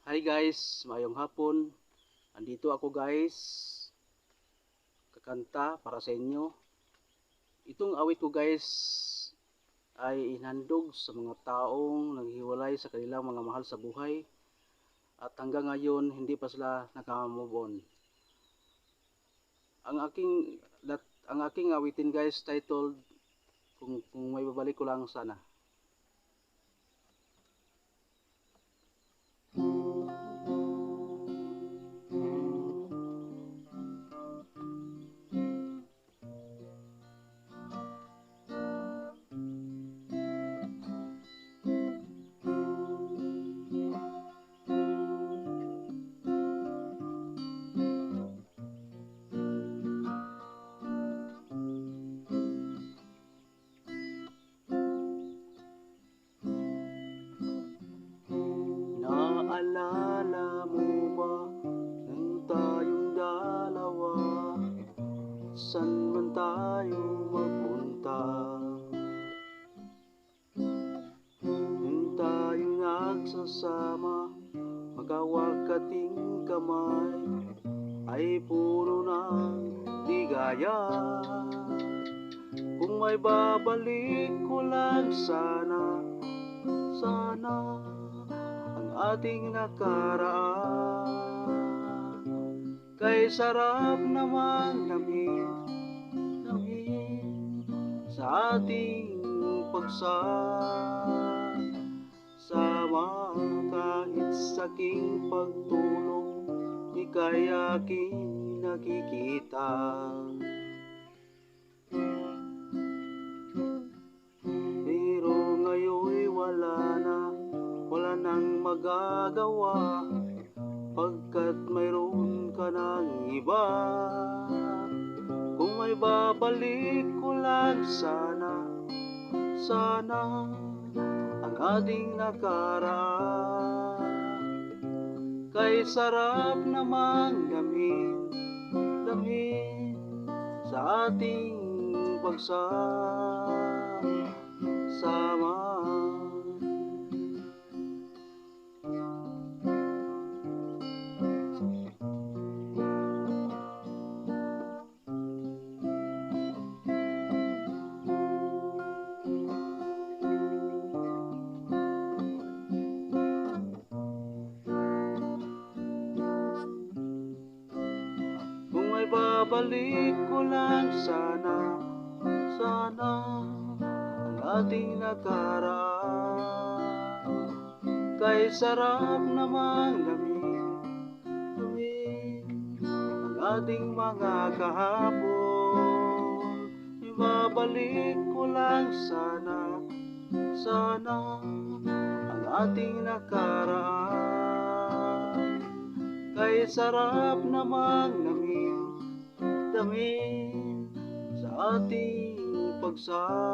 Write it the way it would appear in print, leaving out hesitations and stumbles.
Hi guys, mayong hapon. Andito ako guys, kakanta para sa inyo. Itong awit ko guys ay inhandog sa mga taong naghiwalay sa kanilang mga mahal sa buhay at hanggang ngayon hindi pa sila naka-move on. Ang aking ang aking awitin guys titled kung may babalik ko lang sana. Naalala mo ba nang tayong dalawa, saan man tayo magpunta? Nang tayo nagsasama, magkawag ating kamay, ay puro ng ligaya. Kung may babalik ko lang sana, sana ang ating nakaraan. Kay sarap naman namin sa ating pagsasama. Kahit sa aking pagtulog, ika'y aking nakikita. Pero ngayon'y wala nang magagawa, pagkat mayroon ka ng iba. Kung may babalik ko lang sana, sana ang ating nakaraan. Kay sarap namang damin sa ating pagsasama. Kung may babalik ko lang sana, sana ang ating nakaraan. Kay sarap namang damin ang ating mga kahapon. Ibabalik ko lang sana, sana ang ating nakaraan. Kay sarap namang damin sa ating pagsasama.